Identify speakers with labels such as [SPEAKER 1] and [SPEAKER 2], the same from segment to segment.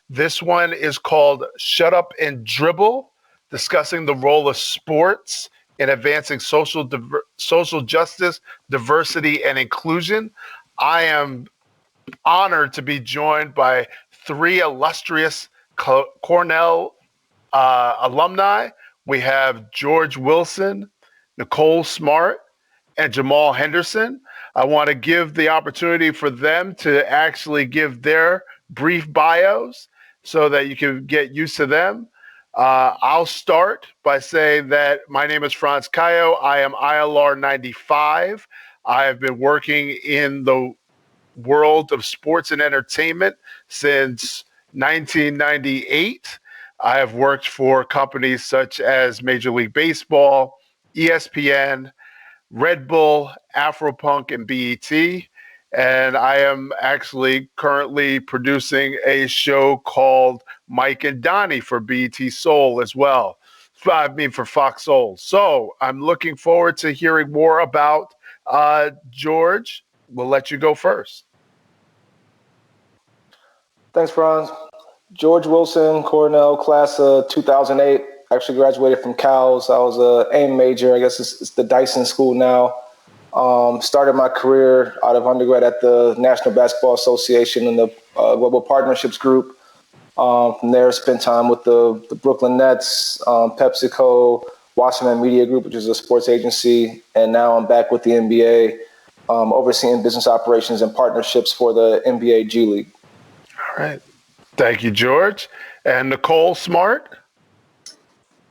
[SPEAKER 1] This one is called Shut Up and Dribble, discussing the role of sports in advancing social justice, diversity, and inclusion. I am honored to be joined by three illustrious Cornell alumni. We have George Wilson, Nicole Smart, and Jamal Henderson. I want to give the opportunity for them to actually give their brief bios so that you can get used to them. I'll start by saying that my name is Franz Cayo. I am ILR 95. I have been working in the world of sports and entertainment since 1998. I have worked for companies such as Major League Baseball, ESPN, Red Bull, Afropunk, and BET. And I am actually currently producing a show called Mike and Donnie for BET Soul as well. I mean, for Fox Soul. So I'm looking forward to hearing more about George. We'll let you go first.
[SPEAKER 2] Thanks, Franz. George Wilson, Cornell, class of 2008. Actually graduated from Cal's. I was a AIM major. I guess it's the Dyson School now. Started my career out of undergrad at the National Basketball Association in the Global Partnerships Group. From there, spent time with the Brooklyn Nets, PepsiCo, Washington Media Group, which is a sports agency. And now I'm back with the NBA, overseeing business operations and partnerships for the NBA G League.
[SPEAKER 1] All right. Thank you, George. And Nicole Smart.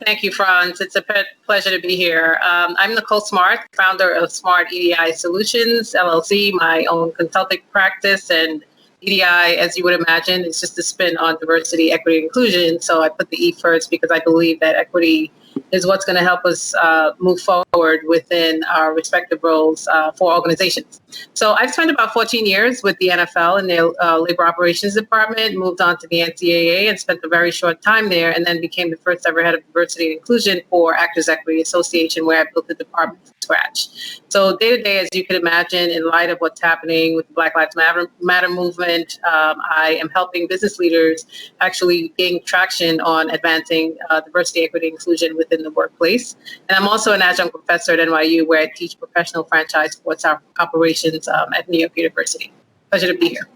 [SPEAKER 3] Thank you, Franz. It's a pleasure to be here. I'm Nicole Smart, founder of Smart EDI Solutions, LLC, my own consulting practice. And EDI, as you would imagine, is just a spin on diversity, equity, inclusion. So I put the E first because I believe that equity is what's going to help us move forward within our respective roles for organizations. So I've spent about 14 years with the NFL in their labor operations department, moved on to the NCAA and spent a very short time there, and then became the first ever head of diversity and inclusion for Actors Equity Association, where I built the department from scratch. So day to day, as you can imagine, in light of what's happening with the Black Lives Matter movement, I am helping business leaders actually gain traction on advancing diversity, equity, inclusion within the workplace. And I'm also an adjunct professor at NYU, where I teach professional franchise sports operations at New York University. Pleasure to be here.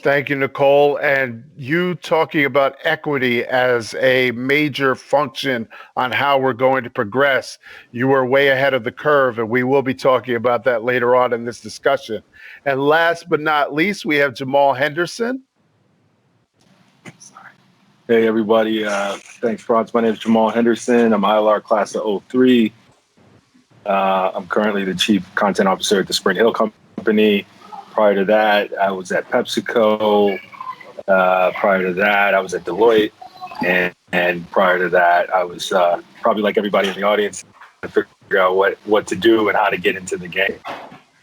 [SPEAKER 1] Thank you, Nicole. And you talking about equity as a major function on how we're going to progress. You were way ahead of the curve, and we will be talking about that later on in this discussion. And last but not least, we have Jamal Henderson.
[SPEAKER 4] Hey, everybody. Thanks, Franz. My name is Jamal Henderson. I'm ILR class of 03. I'm currently the chief content officer at the Spring Hill Company. Prior to that, I was at PepsiCo. Prior to that, I was at Deloitte. And prior to that, I was probably like everybody in the audience to figure out what to do and how to get into the game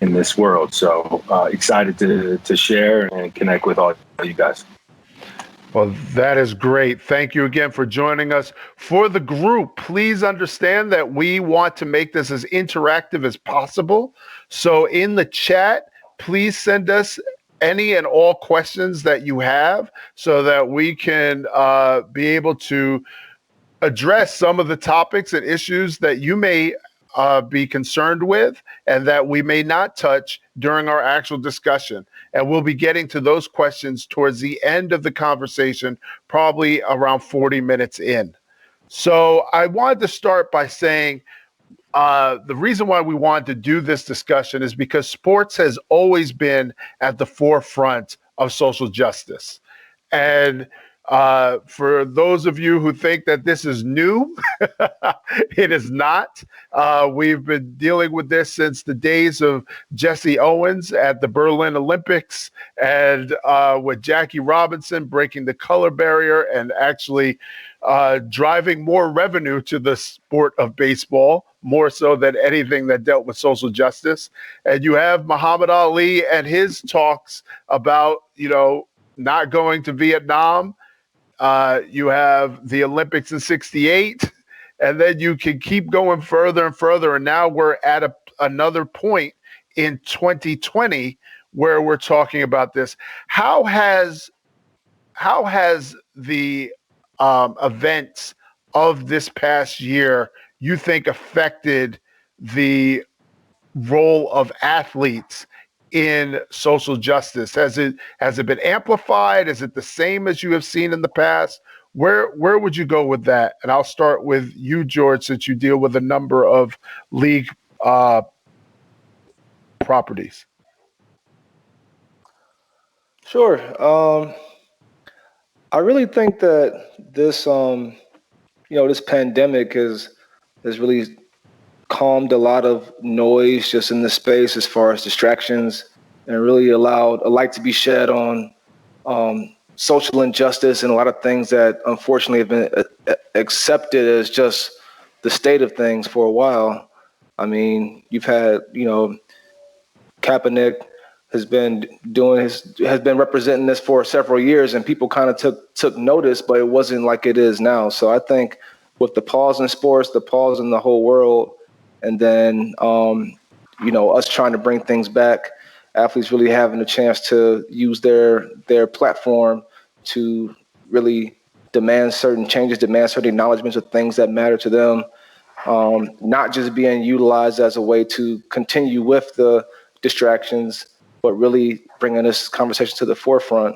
[SPEAKER 4] in this world. So excited to share and connect with all you guys.
[SPEAKER 1] Well, that is great. Thank you again for joining us. For the group, please understand that we want to make this as interactive as possible. So in the chat, please send us any and all questions that you have so that we can be able to address some of the topics and issues that you may be concerned with and that we may not touch during our actual discussion. And we'll be getting to those questions towards the end of the conversation, probably around 40 minutes in. So I wanted to start by saying the reason why we wanted to do this discussion is because sports has always been at the forefront of social justice. And for those of you who think that this is new, it is not. We've been dealing with this since the days of Jesse Owens at the Berlin Olympics and with Jackie Robinson breaking the color barrier and actually driving more revenue to the sport of baseball, more so than anything that dealt with social justice. And you have Muhammad Ali and his talks about, not going to Vietnam. You have the Olympics in '68, and then you can keep going further and further. And now we're at another point in 2020 where we're talking about this. How has the events of this past year you think affected the role of athletes in social justice? Has it been amplified? Is it the same as you have seen in the past? Where would you go with that? And I'll start with you, George, since you deal with a number of league properties.
[SPEAKER 2] Sure. I really think that this pandemic has really calmed a lot of noise just in the space as far as distractions, and really allowed a light to be shed on social injustice and a lot of things that unfortunately have been accepted as just the state of things for a while. I mean, you've had, Kaepernick has been representing this for several years, and people kind of took notice, but it wasn't like it is now. So I think with the pause in sports, the pause in the whole world, and then us trying to bring things back, athletes really having a chance to use their platform to really demand certain changes, demand certain acknowledgments of things that matter to them, not just being utilized as a way to continue with the distractions, but really bringing this conversation to the forefront.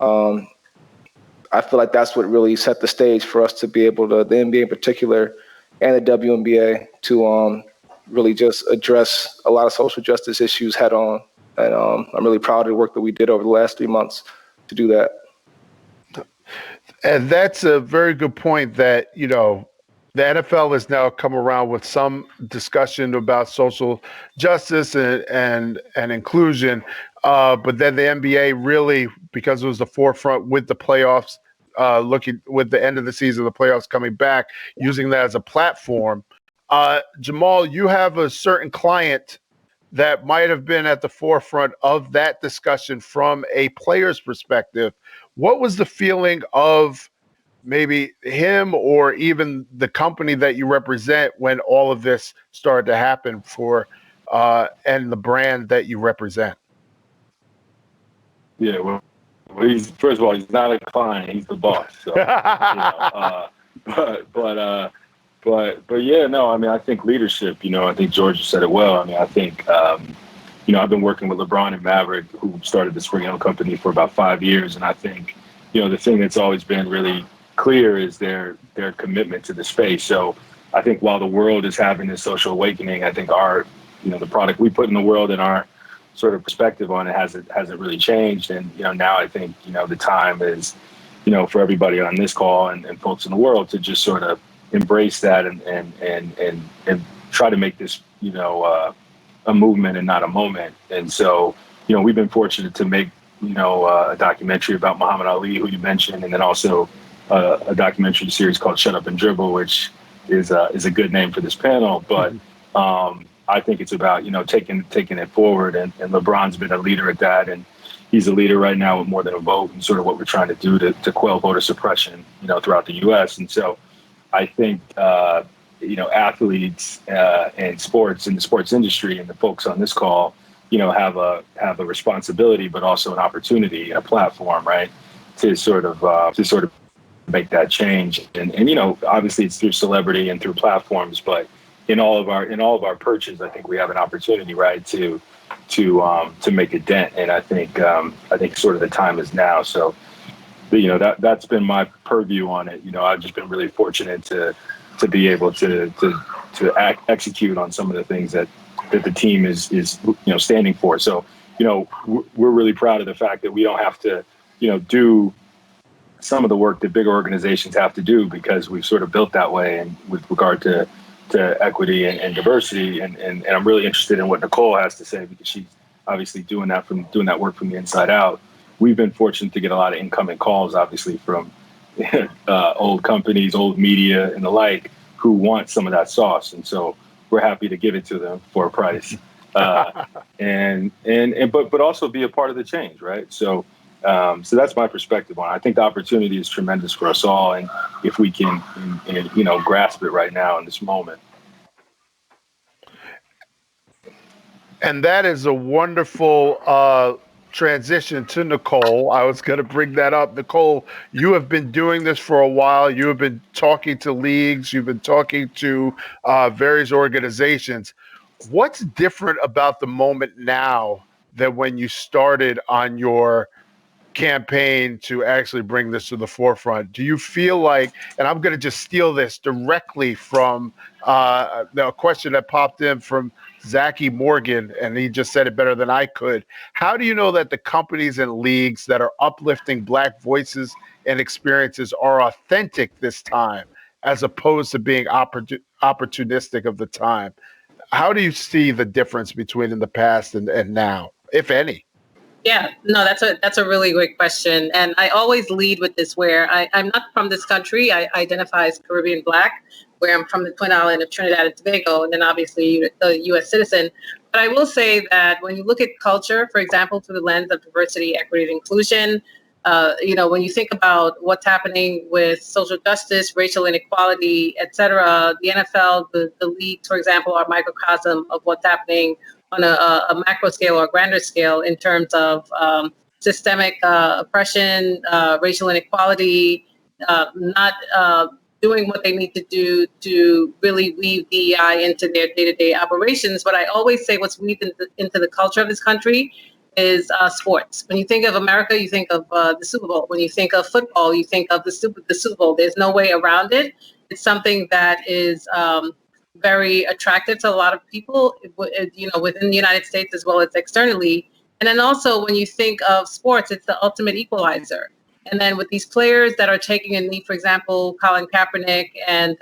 [SPEAKER 2] I feel like that's what really set the stage for us to be able to, the NBA in particular, and the WNBA, to really just address a lot of social justice issues head on. And I'm really proud of the work that we did over the last 3 months to do that.
[SPEAKER 1] And that's a very good point that, the NFL has now come around with some discussion about social justice and inclusion. But then the NBA really, because it was the forefront with the playoffs, looking with the end of the season, the playoffs coming back, using that as a platform. Jamal, you have a certain client that might have been at the forefront of that discussion from a player's perspective. What was the feeling of maybe him or even the company that you represent when all of this started to happen for and the brand that you represent?
[SPEAKER 4] Yeah, well, he's, first of all, he's not a client; he's the boss. So, but yeah, no. I mean, I think leadership. I think George said it well. I mean, I think I've been working with LeBron and Maverick, who started the Spring Hill Company, for about 5 years, and I think the thing that's always been really clear is their commitment to the space. So I think while the world is having this social awakening, I think our the product we put in the world and our sort of perspective on it hasn't really changed. And now I think the time is for everybody on this call and folks in the world to just sort of embrace that and try to make this a movement and not a moment. And so we've been fortunate to make a documentary about Muhammad Ali, who you mentioned, and then also a documentary series called Up and Dribble, which is a good name for this panel. But I think it's about taking it forward, and LeBron's been a leader at that, and he's a leader right now with More Than a Vote and sort of what we're trying to do to quell voter suppression throughout the U.S. And so I think athletes and sports in the sports industry and the folks on this call have a responsibility, but also an opportunity, a platform, right, to sort of make that change. And obviously it's through celebrity and through platforms, but in all of our perches, I think we have an opportunity, right, to make a dent. And I think sort of the time is now. So that's been my purview on it. I've just been really fortunate to be able to execute on some of the things that the team is standing for. So we're really proud of the fact that we don't have to do some of the work that bigger organizations have to do, because we've sort of built that way. And with regard to equity and diversity, and I'm really interested in what Nicole has to say, because she's obviously doing that work from the inside out. We've been fortunate to get a lot of incoming calls, obviously, from old companies, old media, and the like, who want some of that sauce, and so we're happy to give it to them for a price, but also be a part of the change, right? So that's my perspective on it. I think the opportunity is tremendous for us all, and if we can, grasp it right now in this moment.
[SPEAKER 1] And that is a wonderful transition to Nicole. I was going to bring that up. Nicole, you have been doing this for a while. You have been talking to leagues. You've been talking to various organizations. What's different about the moment now than when you started on your campaign to actually bring this to the forefront? Do you feel like, and I'm going to just steal this directly from the question that popped in from Zachy Morgan, and he just said it better than I could. How do you know that the companies and leagues that are uplifting Black voices and experiences are authentic this time, as opposed to being opportunistic of the time? How do you see the difference between in the past and now, if any?
[SPEAKER 3] Yeah, no, that's a really great question. And I always lead with this where I'm not from this country. I identify as Caribbean Black, where I'm from the Twin Island of Trinidad and Tobago, and then obviously a U.S. citizen. But I will say that when you look at culture, for example, through the lens of diversity, equity, and inclusion, when you think about what's happening with social justice, racial inequality, et cetera, the NFL, the leagues, for example, are a microcosm of what's happening on a macro scale or a grander scale in terms of systemic oppression, racial inequality, not doing what they need to do to really weave DEI into their day-to-day operations. But I always say what's weaved into the culture of this country is sports. When you think of America, you think of the Super Bowl. When you think of football, you think of the Super Bowl. There's no way around it. It's something that is very attractive to a lot of people, within the United States as well as externally. And then also when you think of sports, it's the ultimate equalizer. And then with these players that are taking a knee, for example, Colin Kaepernick and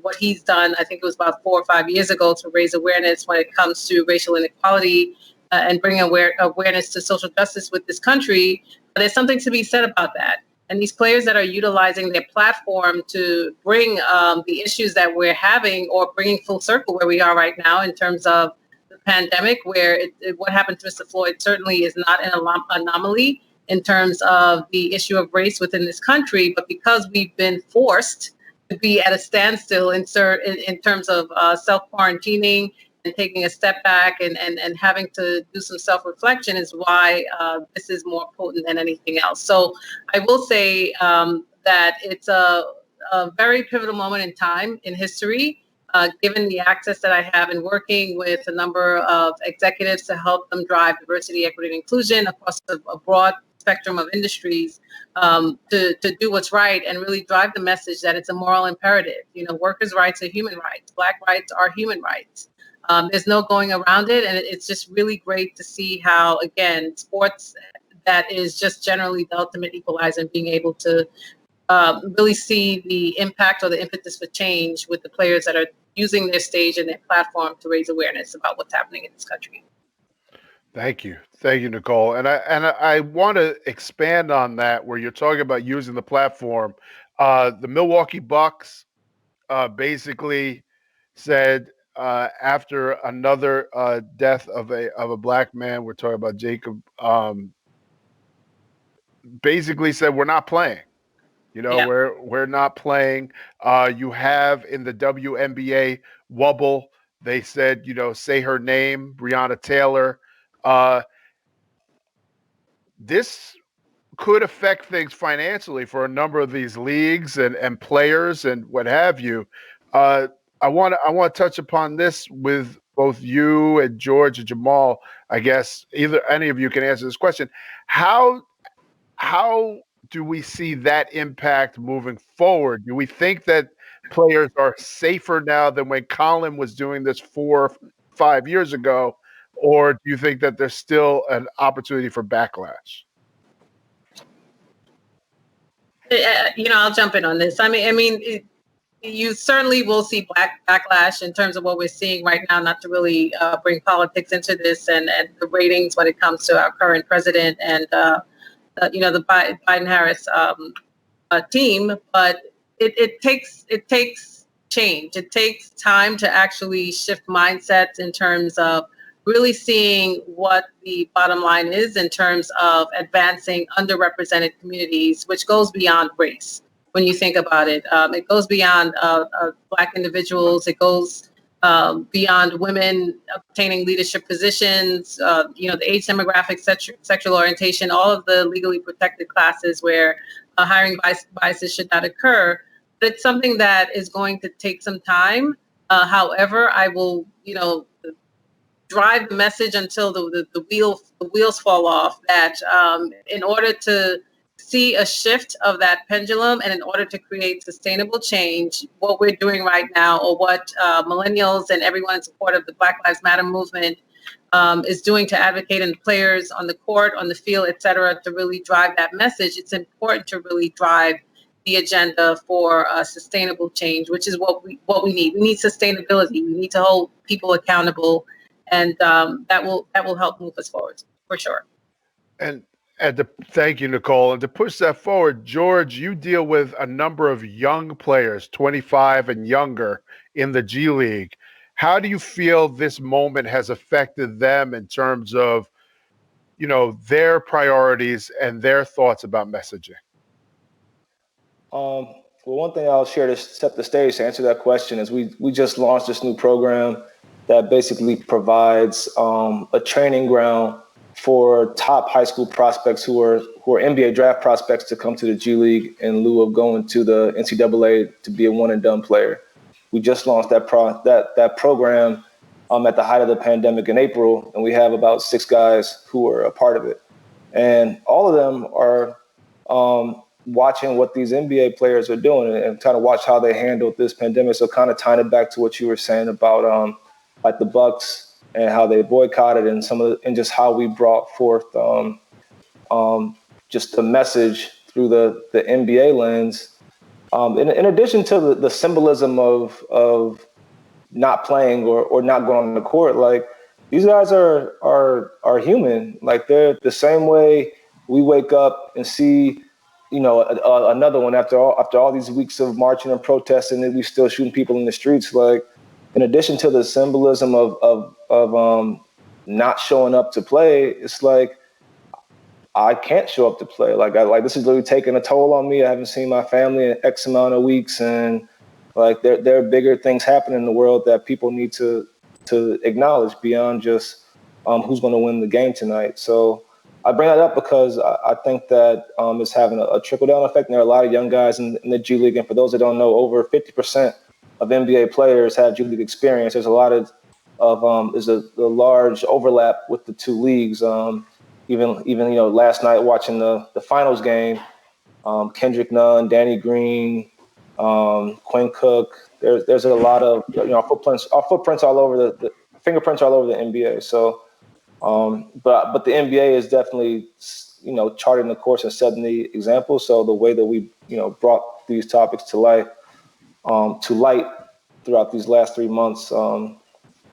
[SPEAKER 3] what he's done, I think it was about 4 or 5 years ago to raise awareness when it comes to racial inequality and bring awareness to social justice with this country. There's something to be said about that. And these players that are utilizing their platform to bring the issues that we're having, or bringing full circle where we are right now in terms of the pandemic, where what happened to Mr. Floyd certainly is not an anomaly in terms of the issue of race within this country, but because we've been forced to be at a standstill in terms of self-quarantining and taking a step back and having to do some self-reflection is why this is more potent than anything else. So I will say that it's a very pivotal moment in time in history, given the access that I have in working with a number of executives to help them drive diversity, equity, and inclusion across a broad spectrum of industries, to do what's right and really drive the message that it's a moral imperative. Workers' rights are human rights. Black rights are human rights. There's no going around it. And it's just really great to see how, again, sports that is just generally the ultimate equalizer, and being able to really see the impact or the impetus for change with the players that are using their stage and their platform to raise awareness about what's happening in this country.
[SPEAKER 1] Thank you, Nicole. And I want to expand on that, where you're talking about using the platform. The Milwaukee Bucks basically said, after another death of a Black man, we're talking about Jacob, basically said, we're not playing.
[SPEAKER 3] Yeah.
[SPEAKER 1] We're not playing. You have in the WNBA wobble, they said, say her name, Breonna Taylor. This could affect things financially for a number of these leagues and players and what have you. I want to touch upon this with both you and George and Jamal. I guess any of you can answer this question. How do we see that impact moving forward? Do we think that players are safer now than when Colin was doing this 4 or 5 years ago, or do you think that there's still an opportunity for backlash?
[SPEAKER 3] I'll jump in on this. You certainly will see backlash in terms of what we're seeing right now, not to really bring politics into this and the ratings when it comes to our current president and the Biden-Harris team. But it takes change. It takes time to actually shift mindsets in terms of really seeing what the bottom line is in terms of advancing underrepresented communities, which goes beyond race. When you think about it, it goes beyond Black individuals. It goes beyond women obtaining leadership positions, the age demographic, sexual orientation, all of the legally protected classes where hiring biases should not occur. But it's something that is going to take some time. However, I will, drive the message until the wheels fall off, that in order to see a shift of that pendulum and in order to create sustainable change, what we're doing right now, or what millennials and everyone in support of the Black Lives Matter movement is doing to advocate, and players on the court, on the field, et cetera, to really drive that message, it's important to really drive the agenda for sustainable change, which is what we need. We need sustainability. We need to hold people accountable, and that will help move us forward for sure.
[SPEAKER 1] And thank you, Nicole. And to push that forward, George, you deal with a number of young players, 25 and younger, in the G League. How do you feel this moment has affected them in terms of, their priorities and their thoughts about messaging?
[SPEAKER 2] Well, one thing I'll share to set the stage to answer that question is we just launched this new program that basically provides a training ground for top high school prospects who are NBA draft prospects to come to the G League in lieu of going to the NCAA to be a one and done player. We just launched that program at the height of the pandemic in April, and we have about 6 guys who are a part of it. And all of them are watching what these NBA players are doing and kind of watch how they handled this pandemic. So kind of tying it back to what you were saying about like the Bucks and how they boycotted, and and just how we brought forth just the message through the NBA lens. In addition to the symbolism of not playing or not going on the court, like these guys are human. Like they're the same way we wake up and see, another one after all these weeks of marching and protesting, and we still shooting people in the streets. Like, in addition to the symbolism of not showing up to play, it's like I can't show up to play. Like this is literally taking a toll on me. I haven't seen my family in X amount of weeks, and like there are bigger things happening in the world that people need to acknowledge beyond just who's going to win the game tonight. So I bring that up because I think that it's having a trickle down effect. And there are a lot of young guys in the G League, and for those that don't know, over 50% of NBA players have G League experience. There's a lot of there's a large overlap with the two leagues. Even last night watching the finals game, Kendrick Nunn, Danny Green, Quinn Cook. There's a lot of our footprints all over the fingerprints all over the NBA. So, but the NBA is definitely charting the course and setting the example. So the way that we brought these topics to light throughout these last 3 months,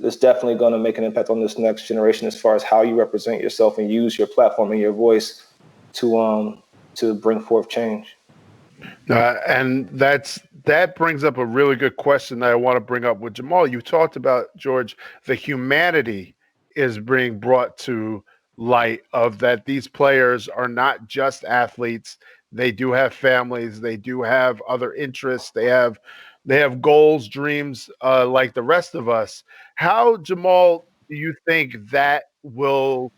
[SPEAKER 2] it's definitely going to make an impact on this next generation as far as how you represent yourself and use your platform and your voice to bring forth change.
[SPEAKER 1] And that brings up a really good question that I want to bring up with Jamal. You talked about, George, the humanity is being brought to light of that these players are not just athletes. They do have families. They do have other interests. They have goals, dreams, like the rest of us. How, Jamal, do you think that will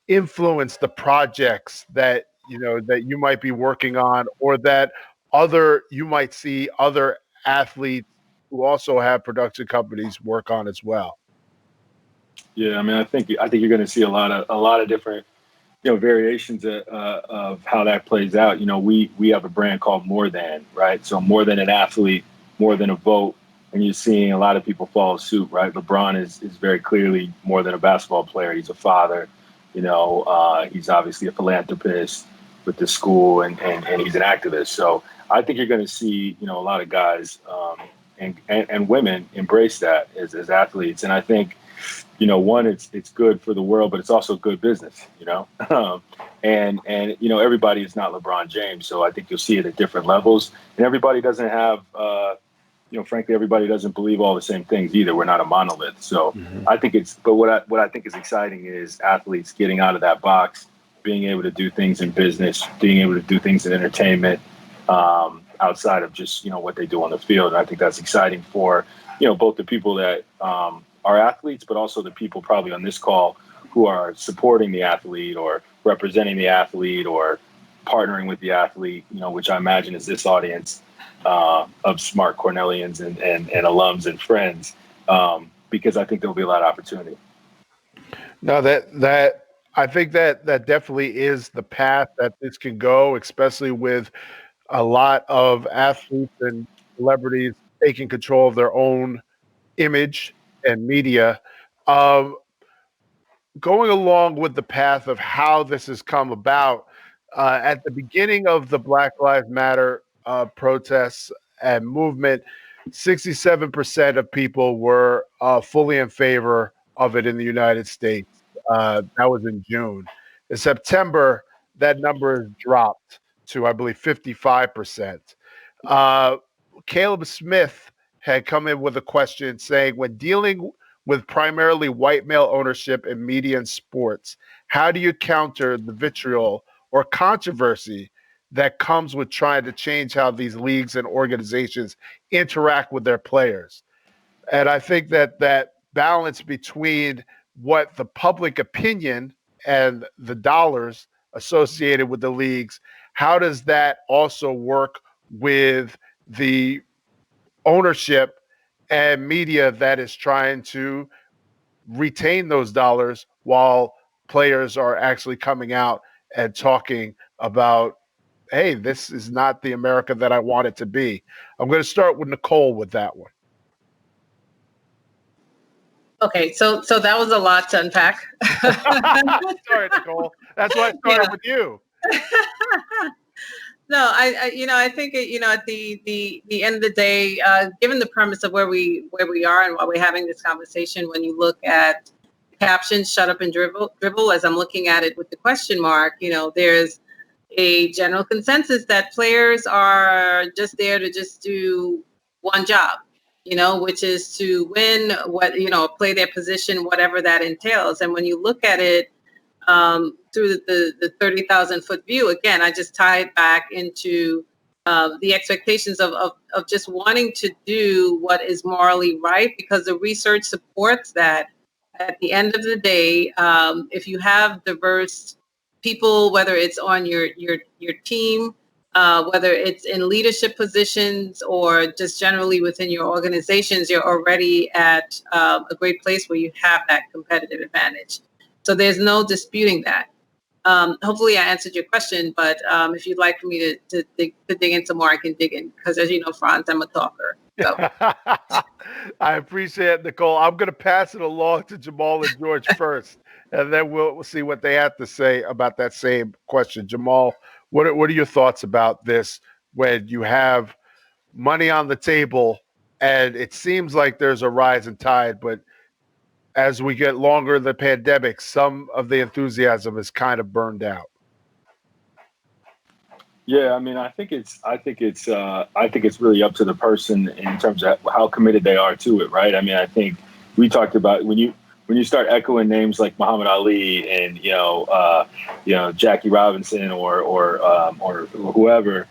[SPEAKER 1] influence the projects that you might be working on, or that you might see other athletes who also have production companies work on as well?
[SPEAKER 4] Yeah, I mean, I think you're going to see a lot of different variations of how that plays out. We have a brand called More Than, right? So more than an athlete, more than a vote, and you're seeing a lot of people follow suit, right? LeBron is very clearly more than a basketball player. He's a father. He's obviously a philanthropist with the school, and he's an activist. So I think you're going to see a lot of guys and women embrace that as athletes, and I think. One, it's good for the world, but it's also good business, and everybody is not LeBron James. So I think you'll see it at different levels, and everybody doesn't have, frankly, everybody doesn't believe all the same things either. We're not a monolith. So I think but what I think is exciting is athletes getting out of that box, being able to do things in business, being able to do things in entertainment, outside of just, what they do on the field. And I think that's exciting for both the people that are athletes, but also the people probably on this call who are supporting the athlete or representing the athlete or partnering with the athlete, which I imagine is this audience of smart Cornellians and alums and friends, because I think there'll be a lot of opportunity.
[SPEAKER 1] No, that I think that definitely is the path that this can go, especially with a lot of athletes and celebrities taking control of their own image and media. Um, Going along with the path of how this has come about, at the beginning of the Black Lives Matter protests and movement, 67% of people were fully in favor of it in the United States. That was in June. In September, that number has dropped to, I believe, 55%. Uh, Caleb Smith had come in with a question saying, when dealing with primarily white male ownership in media and sports, how do you counter the vitriol or controversy that comes with trying to change how these leagues and organizations interact with their players? And I think that balance between what the public opinion and the dollars associated with the leagues, how does that also work with the ownership and media that is trying to retain those dollars while players are actually coming out and talking about, hey, this is not the America that I want it to be? I'm going to start with Nicole with that one.
[SPEAKER 3] Okay, so that was a lot to unpack.
[SPEAKER 1] Sorry, Nicole. That's why I started with you.
[SPEAKER 3] No, I think at the end of the day, given the premise of where we are and why we're having this conversation, when you look at the caption "Shut up and dribble," as I'm looking at it with the question mark, there's a general consensus that players are just there to just do one job, which is to win, play their position, whatever that entails. And when you look at it through the 30,000 foot view, again, I just tie it back into the expectations of just wanting to do what is morally right, because the research supports that at the end of the day, if you have diverse people, whether it's on your team, whether it's in leadership positions or just generally within your organizations, you're already at a great place where you have that competitive advantage. So there's no disputing that. Hopefully I answered your question, but if you'd like for me to dig into more, I can dig in, because as you know, Franz, I'm a talker. So.
[SPEAKER 1] I appreciate it, Nicole. I'm going to pass it along to Jamal and George first, and then we'll see what they have to say about that same question. Jamal, what are your thoughts about this when you have money on the table and it seems like there's a rising tide, but as we get longer in the pandemic, some of the enthusiasm is kind of burned out?
[SPEAKER 4] Yeah, I mean, I think it's really up to the person in terms of how committed they are to it, right? I mean, I think we talked about when you start echoing names like Muhammad Ali and Jackie Robinson or whoever,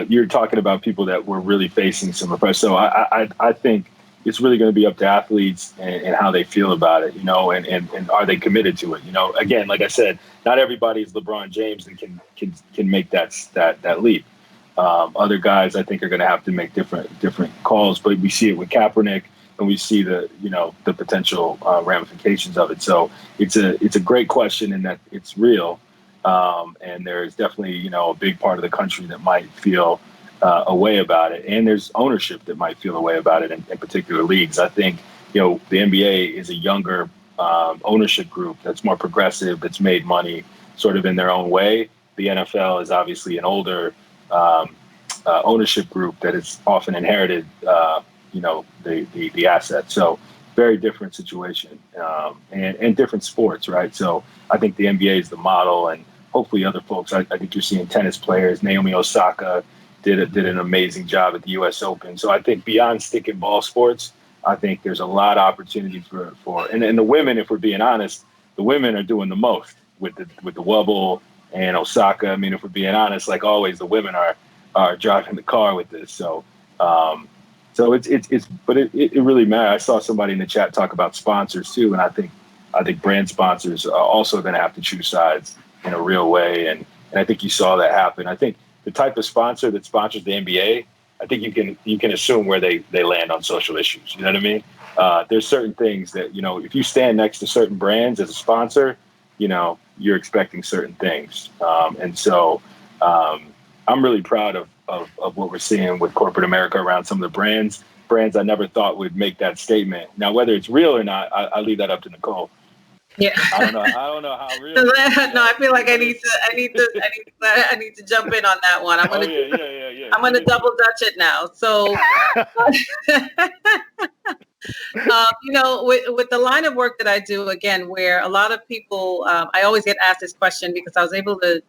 [SPEAKER 4] you're talking about people that were really facing some repression. So I think it's really going to be up to athletes and how they feel about it, and are they committed to it? Again, like I said, not everybody is LeBron James and can make that leap. Other guys, I think, are going to have to make different calls, but we see it with Kaepernick, and we see the potential ramifications of it. So it's a great question in that it's real, and there's definitely a big part of the country that might feel a way about it, and there's ownership that might feel a way about it in particular leagues. I think the NBA is a younger ownership group that's more progressive, that's made money sort of in their own way. The NFL is obviously an older ownership group that has often inherited the asset. So very different situation, and different sports, right? So I think the NBA is the model, and hopefully other folks. I think you're seeing tennis players. Naomi Osaka did an amazing job at the U.S. Open. So I think beyond stick and ball sports, I think there's a lot of opportunity for and the women, if we're being honest, the women are doing the most with the Wubble and Osaka. I mean, if we're being honest, like always, the women are driving the car with this. So So but it really matters. I saw somebody in the chat talk about sponsors too, and I think brand sponsors are also going to have to choose sides in a real way, and I think you saw that happen. I think the type of sponsor that sponsors the NBA, I think you can assume where they land on social issues. You know what I mean? There's certain things that, you know, if you stand next to certain brands as a sponsor, you know, you're expecting certain things, and so I'm really proud of what we're seeing with corporate America around some of the brands I never thought would make that statement. Now, whether it's real or not, I leave that up to Nicole.
[SPEAKER 3] Yeah.
[SPEAKER 4] I don't know how real.
[SPEAKER 3] No, I feel like I need to jump in on that one. I'm gonna double dutch it now. So, you know, with the line of work that I do, again, where a lot of people, I always get asked this question because I was able to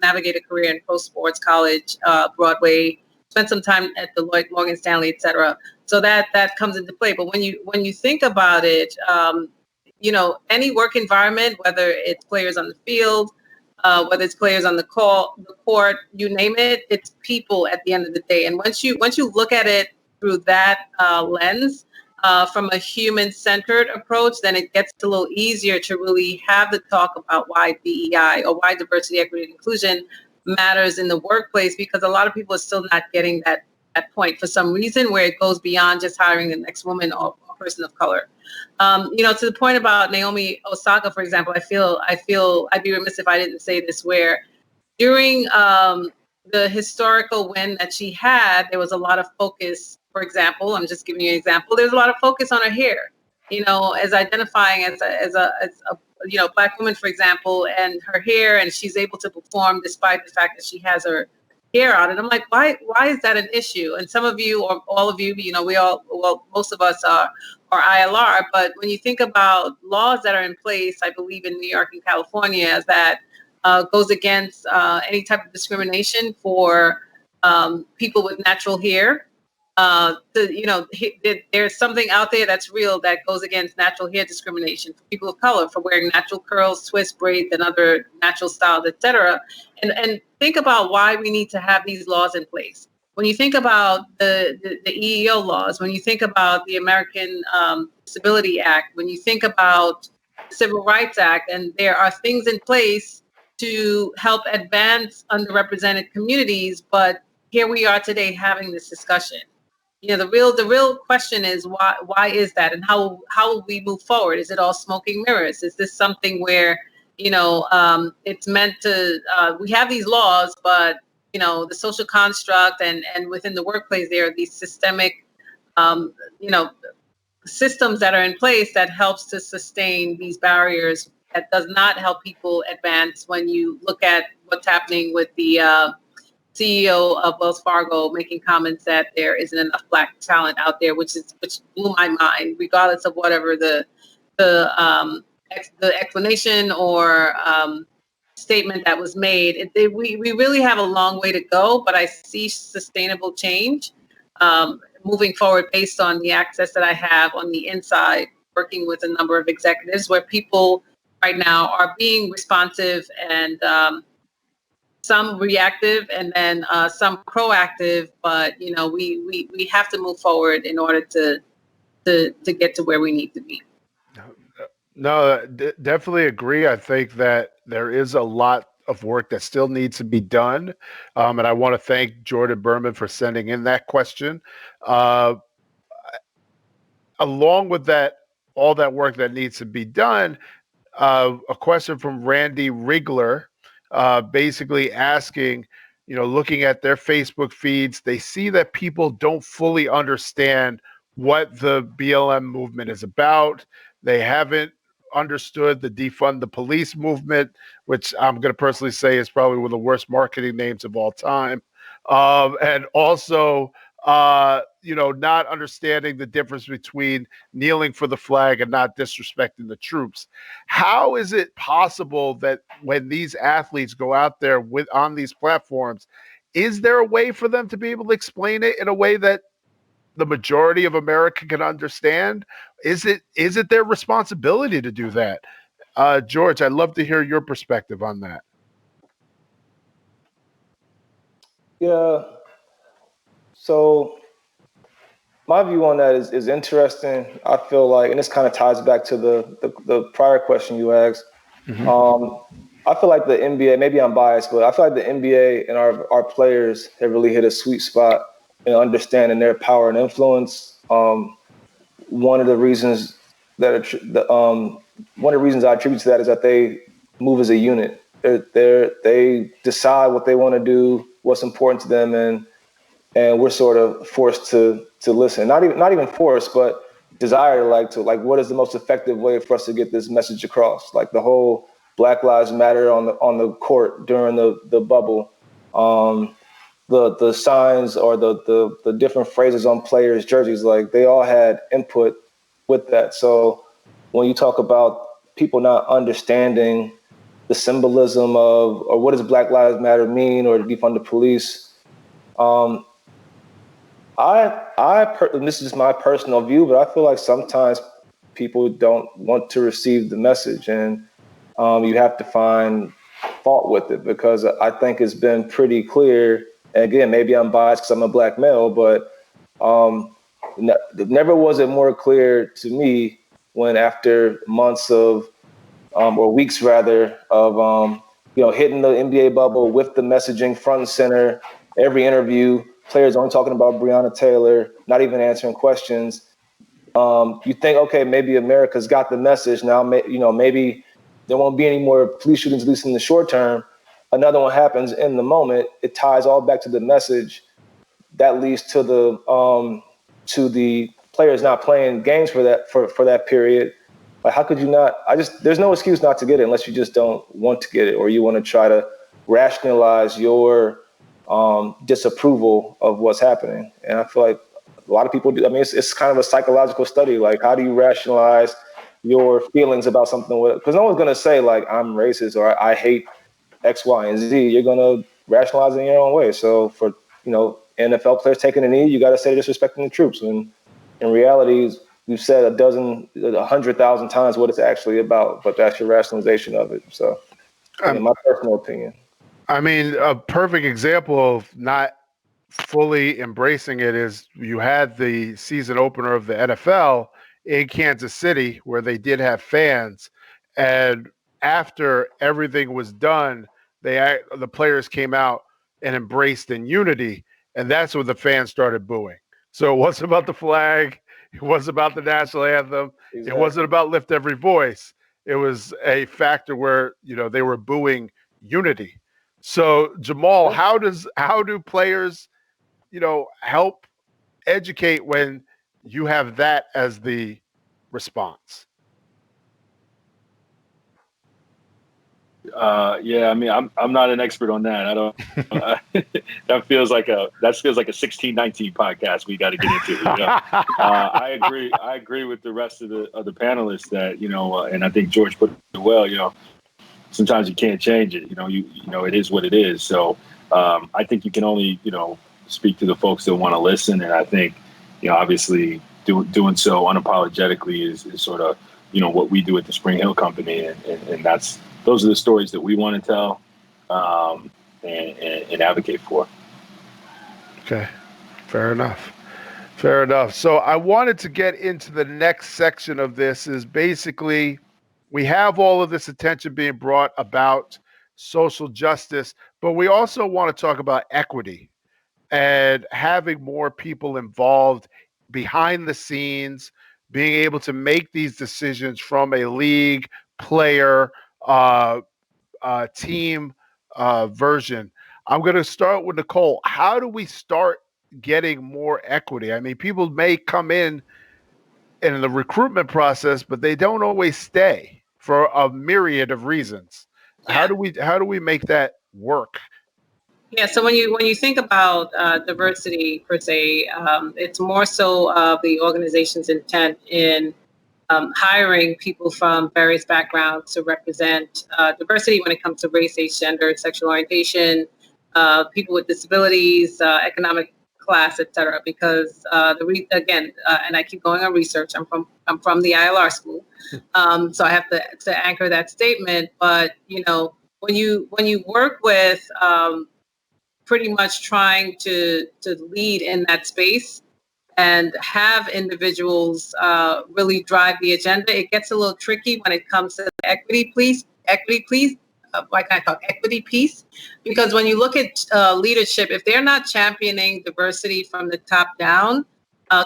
[SPEAKER 3] navigate a career in pro sports, college, Broadway, spent some time at Deloitte, Morgan Stanley, et cetera. So that comes into play. But when you think about it, you know, any work environment, whether it's players on the field, whether it's players on the court, you name it, it's people at the end of the day. And once you look at it through that lens, from a human-centered approach, then it gets a little easier to really have the talk about why DEI or why diversity, equity, and inclusion matters in the workplace, because a lot of people are still not getting that point for some reason, where it goes beyond just hiring the next woman or person of color. You know, to the point about Naomi Osaka, for example, I feel I'd be remiss if I didn't say this, where during the historical win that she had, there was a lot of focus. For example, I'm just giving you an example. There's a lot of focus on her hair, you know, as identifying as a you know, Black woman, for example, and her hair, and she's able to perform despite the fact that she has her hair out. And I'm like, why is that an issue? And some of you, or all of you, you know, most of us are ILR, but when you think about laws that are in place, I believe in New York and California, that goes against any type of discrimination for people with natural hair. You know, there's something out there that's real that goes against natural hair discrimination for people of color, for wearing natural curls, twists, braids, and other natural styles, etc. And think about why we need to have these laws in place. When you think about the EEO laws, when you think about the American Disability Act, when you think about the Civil Rights Act, and there are things in place to help advance underrepresented communities, but here we are today having this discussion. You know, the real question is why is that, and how will we move forward? Is it all smoking mirrors? Is this something where, you know, it's meant to, we have these laws, but, you know, the social construct and within the workplace, there are these systemic, you know, systems that are in place that helps to sustain these barriers, that does not help people advance. When you look at what's happening with the CEO of Wells Fargo making comments that there isn't enough Black talent out there, which blew my mind, regardless of whatever the explanation or statement that was made. We really have a long way to go, but I see sustainable change moving forward based on the access that I have on the inside, working with a number of executives, where people right now are being responsive and some reactive, and then some proactive. But you know, we have to move forward in order to get to where we need to be.
[SPEAKER 1] No, definitely agree. I think that there is a lot of work that still needs to be done, and I want to thank Jordan Berman for sending in that question. Along with that, all that work that needs to be done, a question from Randy Rigler, basically asking, you know, looking at their Facebook feeds, they see that people don't fully understand what the BLM movement is about. They haven't understood the defund the police movement, which I'm going to personally say is probably one of the worst marketing names of all time. And also, you know, not understanding the difference between kneeling for the flag and not disrespecting the troops. How is it possible that when these athletes go out there on these platforms, is there a way for them to be able to explain it in a way that the majority of America can understand? Is it their responsibility to do that? George, I'd love to hear your perspective on that.
[SPEAKER 2] Yeah. So My view on that is interesting. I feel like, and this kind of ties back to the prior question you asked. I feel like the NBA, maybe I'm biased, but I feel like the NBA and our players have really hit a sweet spot in understanding their power and influence. One of the reasons one of the reasons I attribute to that is that they move as a unit. They decide what they want to do, what's important to them, and we're sort of forced to listen. Not even forced, but desire like what is the most effective way for us to get this message across? Like the whole Black Lives Matter on the court during the bubble. The signs or the different phrases on players' jerseys, like they all had input with that. So when you talk about people not understanding the symbolism of, or what does Black Lives Matter mean, or defund the police, um, and this is my personal view, but I feel like sometimes people don't want to receive the message, and you have to find fault with it, because I think it's been pretty clear. And again, maybe I'm biased because I'm a black male, but never was it more clear to me when, after months of or weeks rather of hitting the NBA bubble with the messaging front and center, every interview, players only talking about Breonna Taylor, not even answering questions. You think, okay, maybe America's got the message now. Maybe there won't be any more police shootings, at least in the short term. Another one happens in the moment. It ties all back to the message. That leads to the players not playing games for that period. Like, how could you not? There's no excuse not to get it unless you just don't want to get it, or you want to try to rationalize your disapproval of what's happening. And I feel like a lot of people do. I mean, it's kind of a psychological study. Like, how do you rationalize your feelings about something? Because no one's going to say, like, I'm racist or I hate X, Y, and Z. You're going to rationalize it in your own way. So for, NFL players taking a knee, you got to say disrespecting the troops. And in reality, we've said 100,000 times what it's actually about, but that's your rationalization of it. So, in my personal opinion.
[SPEAKER 1] I mean, a perfect example of not fully embracing it is you had the season opener of the NFL in Kansas City, where they did have fans, and after everything was done, the players came out and embraced in unity, and that's when the fans started booing. So it wasn't about the flag, it wasn't about the national anthem,
[SPEAKER 2] Exactly.
[SPEAKER 1] It wasn't about lift every voice. It was a factor where they were booing unity. So Jamal, how do players help educate when you have that as the response?
[SPEAKER 4] Yeah, I mean, I'm not an expert on that. I don't. That feels like a 1619 podcast we got to get into. I agree with the rest of the panelists that and I think George put it well. Sometimes you can't change it. It is what it is. So I think you can only speak to the folks that want to listen, and I think obviously doing so unapologetically is sort of what we do at the Spring Hill Company, and those are the stories that we want to tell and advocate for.
[SPEAKER 1] Okay, fair enough. Fair enough. So I wanted to get into the next section of this is basically we have all of this attention being brought about social justice, but we also want to talk about equity and having more people involved behind the scenes, being able to make these decisions from a league, player, team version. I'm going to start with Nicole. How do we start getting more equity? I mean, people may come in the recruitment process, but they don't always stay for a myriad of reasons.
[SPEAKER 3] Yeah.
[SPEAKER 1] How do we make that work?
[SPEAKER 3] Yeah, so when you think about diversity per se, it's more so of the organization's intent in hiring people from various backgrounds to represent diversity when it comes to race, age, gender, sexual orientation, people with disabilities, economic class, etc. Because and I keep going on research. I'm from the ILR school, so I have to anchor that statement. But when you work with pretty much trying to lead in that space, and have individuals really drive the agenda. It gets a little tricky when it comes to the equity piece, why can't I talk equity piece? Because when you look at leadership, if they're not championing diversity from the top down,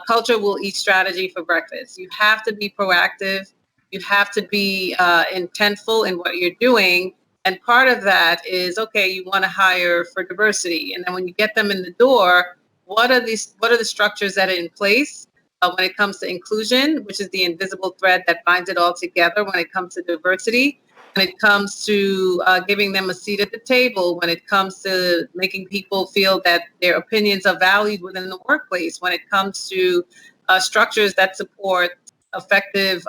[SPEAKER 3] culture will eat strategy for breakfast. You have to be proactive. You have to be intentful in what you're doing. And part of that is, okay, you want to hire for diversity. And then when you get them in the door, what are the structures that are in place when it comes to inclusion, which is the invisible thread that binds it all together when it comes to diversity, when it comes to giving them a seat at the table, when it comes to making people feel that their opinions are valued within the workplace, when it comes to structures that support effective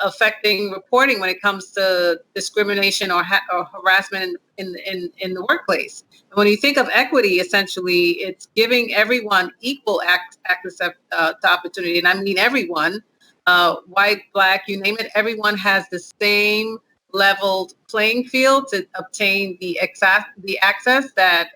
[SPEAKER 3] affecting reporting when it comes to discrimination or harassment in the workplace. And when you think of equity, essentially, it's giving everyone equal access to opportunity, and I mean everyone, white, black, you name it. Everyone has the same leveled playing field to obtain the access that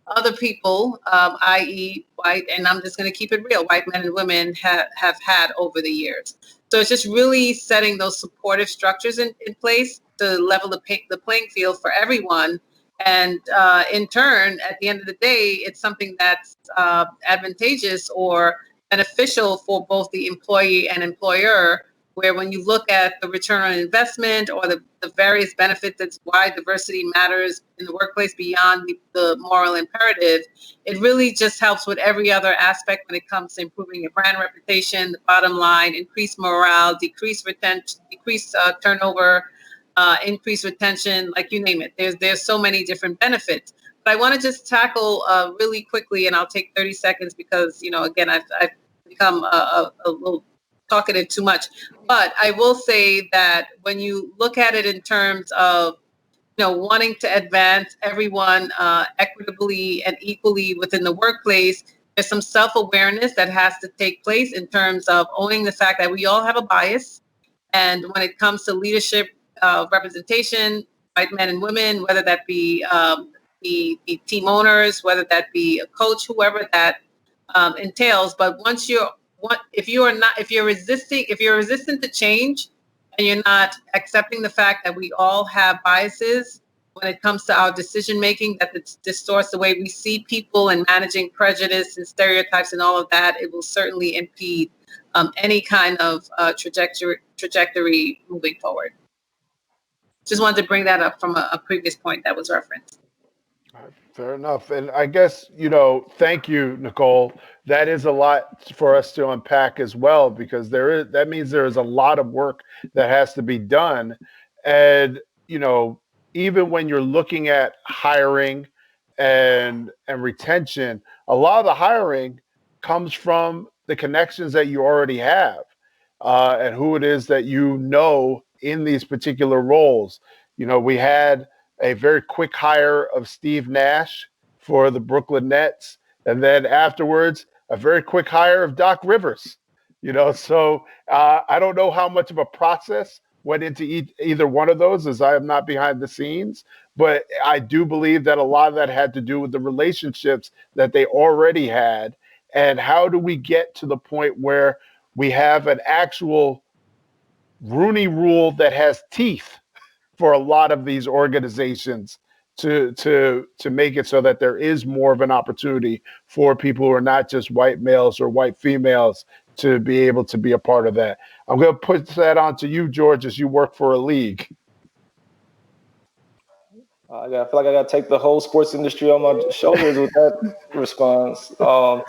[SPEAKER 3] other people, i.e. white, and I'm just going to keep it real, white men and women have had over the years. So it's just really setting those supportive structures in place to level the playing field for everyone. And in turn, at the end of the day, it's something that's advantageous or beneficial for both the employee and employer, where when you look at the return on investment or the various benefits, that's why diversity matters in the workplace beyond the moral imperative, it really just helps with every other aspect when it comes to improving your brand reputation, the bottom line, increase morale, decrease retention, decrease turnover, increase retention, like you name it. There's so many different benefits. But I want to just tackle really quickly, and I'll take 30 seconds because, again, I've become a little talkative too much. But I will say that when you look at it in terms of, wanting to advance everyone equitably and equally within the workplace, there's some self-awareness that has to take place in terms of owning the fact that we all have a bias. And when it comes to leadership representation, white men and women, whether that be the team owners, whether that be a coach, whoever that entails. But if you're resistant to change, and you're not accepting the fact that we all have biases when it comes to our decision making, that it distorts the way we see people and managing prejudice and stereotypes and all of that, it will certainly impede any kind of trajectory moving forward. Just wanted to bring that up from a previous point that was referenced.
[SPEAKER 1] Fair enough. And I guess, thank you, Nicole. That is a lot for us to unpack as well, because that means there is a lot of work that has to be done. And, even when you're looking at hiring and retention, a lot of the hiring comes from the connections that you already have and who it is that in these particular roles. We had a very quick hire of Steve Nash for the Brooklyn Nets. And then afterwards, a very quick hire of Doc Rivers. So I don't know how much of a process went into either one of those, as I am not behind the scenes. But I do believe that a lot of that had to do with the relationships that they already had. And how do we get to the point where we have an actual Rooney Rule that has teeth for a lot of these organizations to make it so that there is more of an opportunity for people who are not just white males or white females to be able to be a part of that. I'm going to put that on to you, George, as you work for a league.
[SPEAKER 2] I feel like I got to take the whole sports industry on my shoulders with that response. Look,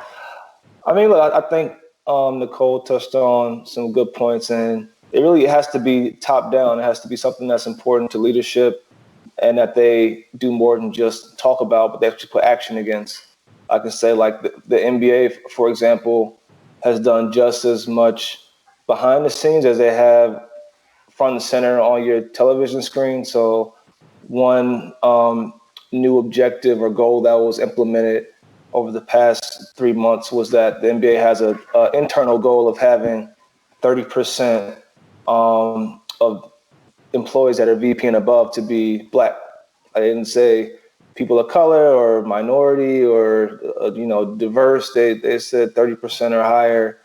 [SPEAKER 2] I think Nicole touched on some good points, and it really has to be top down. It has to be something that's important to leadership and that they do more than just talk about, but they actually put action against. I can say like the NBA, for example, has done just as much behind the scenes as they have front and center on your television screen. So one new objective or goal that was implemented over the past 3 months was that the NBA has an internal goal of having 30% of employees that are VP and above to be Black. I didn't say people of color or minority or diverse. They said 30% or higher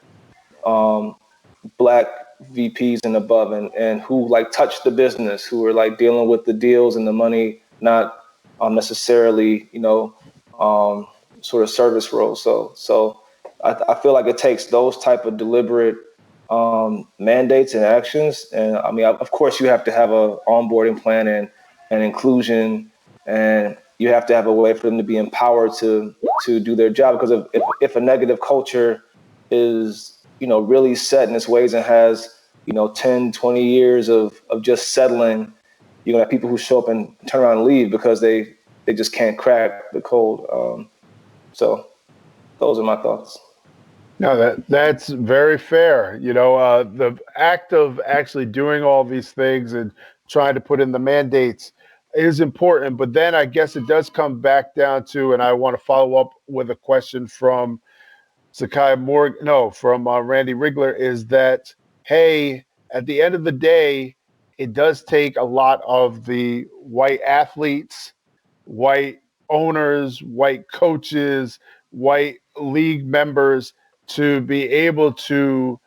[SPEAKER 2] Black VPs and above, and who like touch the business, who are like dealing with the deals and the money, not necessarily sort of service roles. So I feel like it takes those type of deliberate mandates and actions. And I mean, of course, you have to have a onboarding plan and inclusion, and you have to have a way for them to be empowered to do their job. Because if a negative culture is really set in its ways and has 10, 20 years of just settling, you're gonna have people who show up and turn around and leave because they just can't crack the code. So those are my thoughts.
[SPEAKER 1] No, that's very fair. The act of actually doing all these things and trying to put in the mandates is important. But then I guess it does come back down to, and I want to follow up with a question from Zakiya Morgan, no, from Randy Rigler, is that, hey, at the end of the day, it does take a lot of the white athletes, white owners, white coaches, white league members to be able to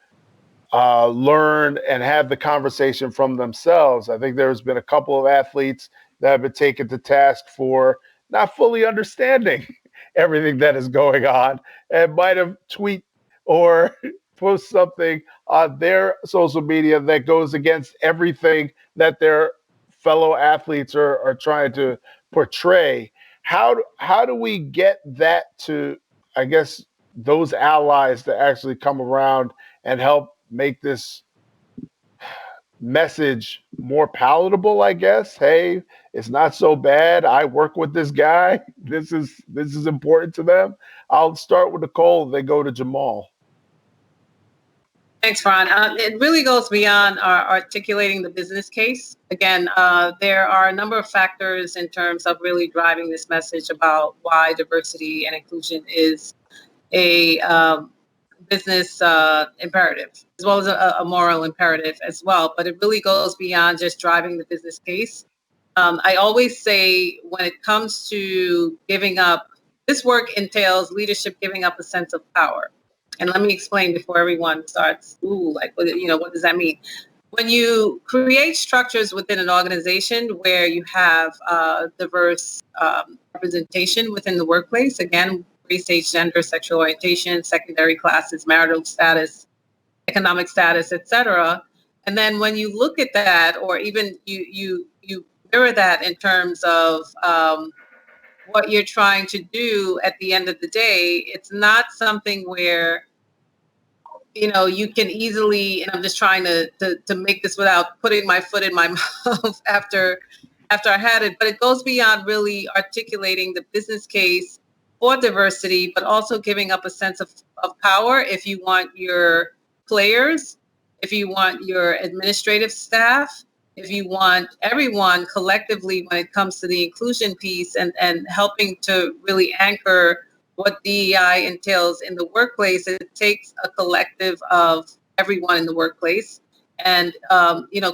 [SPEAKER 1] learn and have the conversation from themselves. I think there's been a couple of athletes that have been taken to task for not fully understanding everything that is going on and might have tweet or post something on their social media that goes against everything that their fellow athletes are trying to portray. How do we get that to, I guess, those allies to actually come around and help make this message more palatable, I guess? Hey, it's not so bad. I work with this guy. This is important to them. I'll start with Nicole, then go to Jamal.
[SPEAKER 3] Thanks, Ron. It really goes beyond articulating the business case. Again, there are a number of factors in terms of really driving this message about why diversity and inclusion is a business imperative, as well as a moral imperative as well. But it really goes beyond just driving the business case. I always say when it comes to giving up, this work entails leadership giving up a sense of power. And let me explain before everyone starts, what does that mean? When you create structures within an organization where you have diverse representation within the workplace, again, race, age, gender, sexual orientation, secondary classes, marital status, economic status, etc. And then when you look at that, or even you mirror that in terms of what you're trying to do at the end of the day, it's not something where you can easily, and I'm just trying to make this without putting my foot in my mouth after I had it, but it goes beyond really articulating the business case for diversity, but also giving up a sense of power if you want your players, if you want your administrative staff, if you want everyone collectively when it comes to the inclusion piece and helping to really anchor what DEI entails in the workplace. It takes a collective of everyone in the workplace and,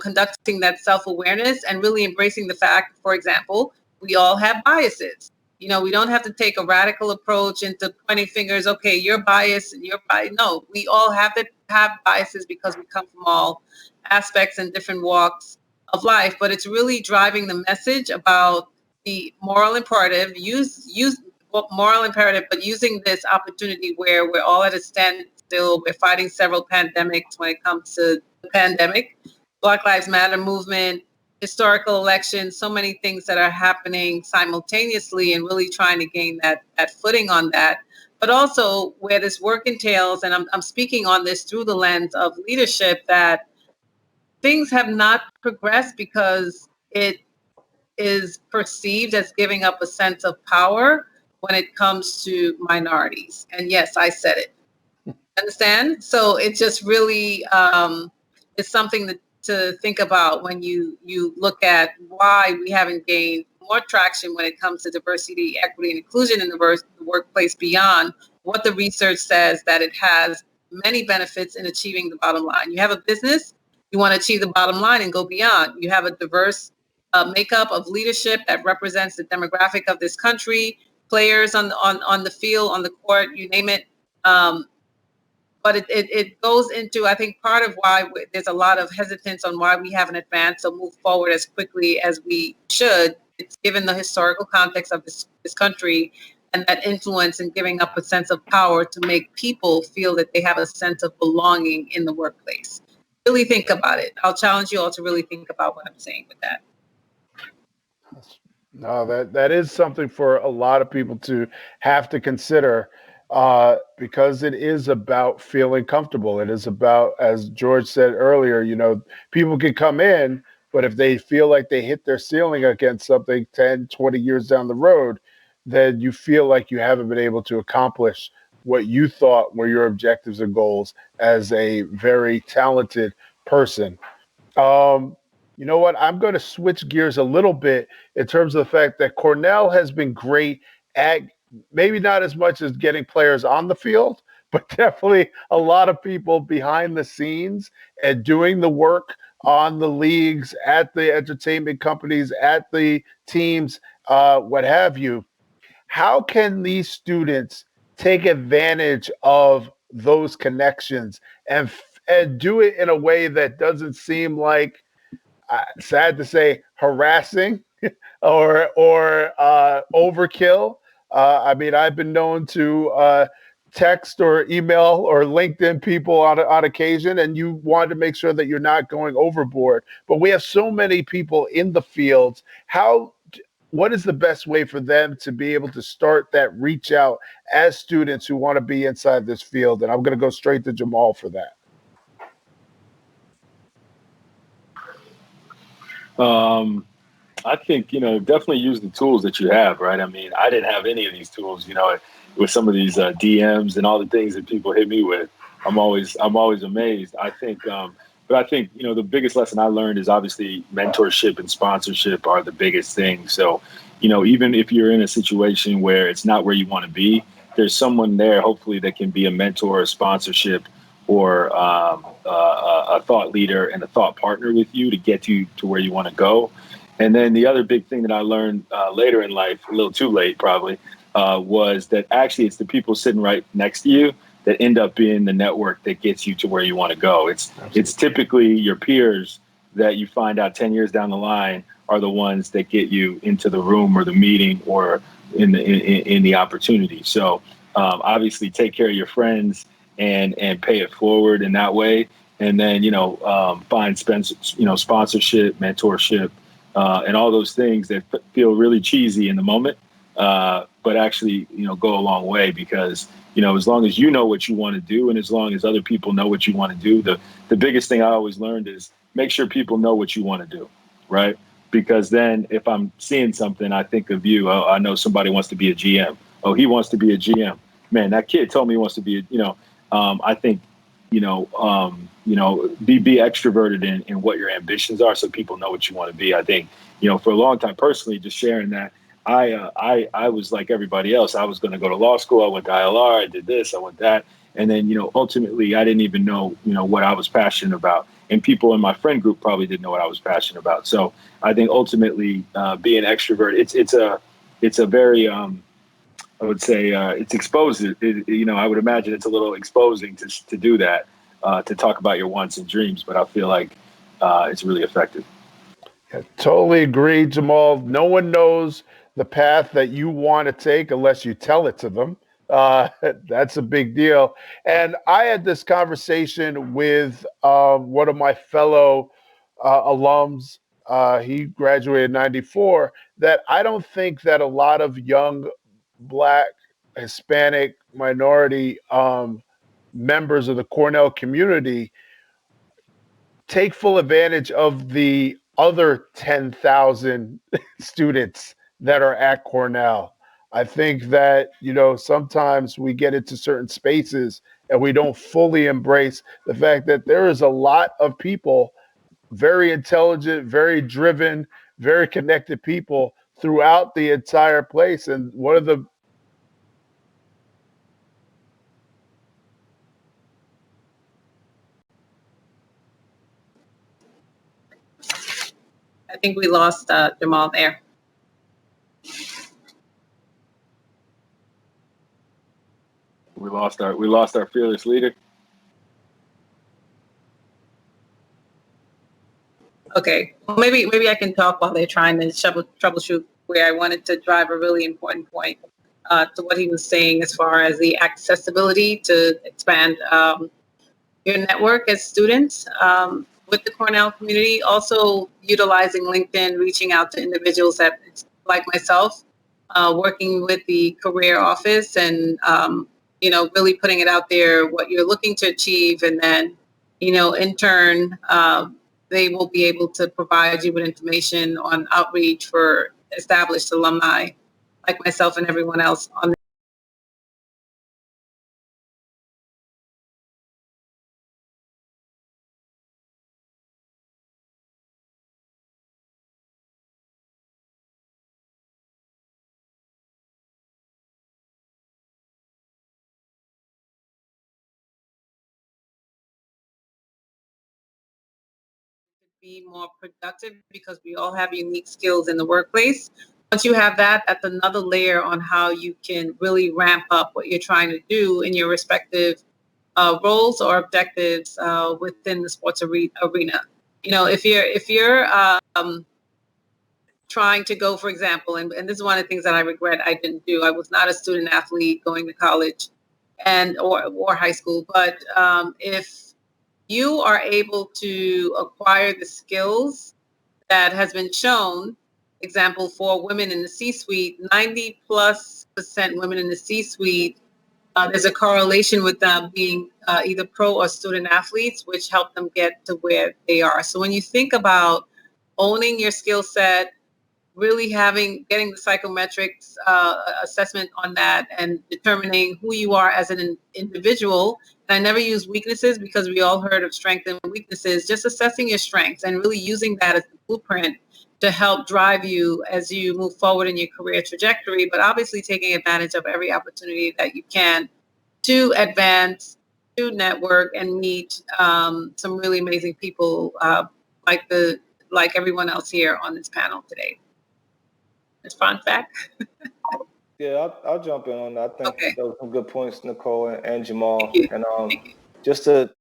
[SPEAKER 3] conducting that self-awareness and really embracing the fact, for example, we all have biases. We don't have to take a radical approach into pointing fingers. Okay, you're biased and you're biased. No, we all have biases because we come from all aspects and different walks of life. But it's really driving the message about the moral imperative, moral imperative, but using this opportunity where we're all at a standstill. We're fighting several pandemics when it comes to the pandemic, Black Lives Matter movement, historical elections, so many things that are happening simultaneously and really trying to gain that footing on that. But also where this work entails, and I'm speaking on this through the lens of leadership, that things have not progressed because it is perceived as giving up a sense of power when it comes to minorities. And yes, I said it. Understand? So it just really is something to think about when you look at why we haven't gained more traction when it comes to diversity, equity, and inclusion in the workplace beyond what the research says that it has many benefits in achieving the bottom line. You have a business, you want to achieve the bottom line and go beyond. You have a diverse makeup of leadership that represents the demographic of this country, players on the field, on the court, you name it. But it goes into, I think, part of why there's a lot of hesitance on why we haven't advanced or moved forward as quickly as we should. It's given the historical context of this country and that influence in giving up a sense of power to make people feel that they have a sense of belonging in the workplace. Really think about it. I'll challenge you all to really think about what I'm saying with that.
[SPEAKER 1] No, that is something for a lot of people to have to consider, because it is about feeling comfortable. It is about, as George said earlier, people can come in, but if they feel like they hit their ceiling against something 10, 20 years down the road, then you feel like you haven't been able to accomplish what you thought were your objectives and goals as a very talented person. Um, you know what? I'm going to switch gears a little bit in terms of the fact that Cornell has been great at, maybe not as much as getting players on the field, but definitely a lot of people behind the scenes and doing the work on the leagues, at the entertainment companies, at the teams, what have you. How can these students take advantage of those connections and do it in a way that doesn't seem like, sad to say, harassing or overkill? I mean, I've been known to text or email or LinkedIn people on occasion, and you want to make sure that you're not going overboard. But we have so many people in the fields. What is the best way for them to be able to start that reach out as students who want to be inside this field? And I'm going to go straight to Jamal for that.
[SPEAKER 4] I think, definitely use the tools that you have, right? I mean, I didn't have any of these tools, with some of these DMs and all the things that people hit me with. I'm always amazed. But I think, the biggest lesson I learned is obviously mentorship and sponsorship are the biggest things. So, even if you're in a situation where it's not where you want to be, there's someone there, hopefully, that can be a mentor, a sponsorship, or a thought leader and a thought partner with you to get you to where you want to go. And then the other big thing that I learned later in life, a little too late probably, was that actually it's the people sitting right next to you that end up being the network that gets you to where you want to go. It's typically your peers that you find out 10 years down the line are the ones that get you into the room or the meeting or in the opportunity. So obviously take care of your friends and pay it forward in that way. And then, find sponsorship, mentorship, and all those things that feel really cheesy in the moment, but actually, go a long way because, as long as you know what you want to do and as long as other people know what you want to do, the biggest thing I always learned is make sure people know what you want to do, right? Because then if I'm seeing something, I think of you. Oh, I know somebody wants to be a GM. Oh, he wants to be a GM. Man, that kid told me he wants to be, I think, be extroverted in what your ambitions are so people know what you want to be. I think, for a long time personally, just sharing that, I was like everybody else. I was going to go to law school. I went to ILR. I did this. I went that. And then, ultimately, I didn't even know, what I was passionate about. And people in my friend group probably didn't know what I was passionate about. So I think ultimately being extrovert, it's a very, I would say it's exposing. I would imagine it's a little exposing to do that, to talk about your wants and dreams. But I feel like it's really effective.
[SPEAKER 1] Yeah, totally agree, Jamal. No one knows the path that you want to take unless you tell it to them. Uh, that's a big deal. And I had this conversation with one of my fellow alums. He graduated in '94. That I don't think that a lot of young Black, Hispanic, minority members of the Cornell community take full advantage of the other 10,000 students that are at Cornell. I think that, sometimes we get into certain spaces and we don't fully embrace the fact that there is a lot of people, very intelligent, very driven, very connected people throughout the entire place. And one of the
[SPEAKER 3] I think we lost Jamal there.
[SPEAKER 4] We lost our fearless leader.
[SPEAKER 3] Okay, well, maybe I can talk while they're trying to troubleshoot where I wanted to drive a really important point to what he was saying as far as the accessibility to expand your network as students with the Cornell community. Also utilizing LinkedIn, reaching out to individuals that like myself, working with the career office and really putting it out there what you're looking to achieve, and then in turn. They will be able to provide you with information on outreach for established alumni like myself and everyone else on be more productive because we all have unique skills in the workplace. Once you have that, that's another layer on how you can really ramp up what you're trying to do in your respective roles or objectives within the sports arena. If you're trying to go, for example, and this is one of the things that I regret I didn't do. I was not a student athlete going to college or high school, but if you are able to acquire the skills that has been shown, example, for women in the C-suite, 90+% women in the C-suite, there's a correlation with them being either pro or student athletes, which help them get to where they are. So when you think about owning your skill set, really getting the psychometrics assessment on that and determining who you are as an individual. And I never use weaknesses because we all heard of strengths and weaknesses, just assessing your strengths and really using that as the blueprint to help drive you as you move forward in your career trajectory, but obviously taking advantage of every opportunity that you can to advance, to network and meet some really amazing people like everyone else here on this panel today. It's fun fact.
[SPEAKER 2] Yeah, I'll jump in on that. I think
[SPEAKER 3] Okay.
[SPEAKER 2] those are some good points, Nicole and Jamal.
[SPEAKER 3] Thank you.
[SPEAKER 2] And
[SPEAKER 3] Thank you.
[SPEAKER 2] just to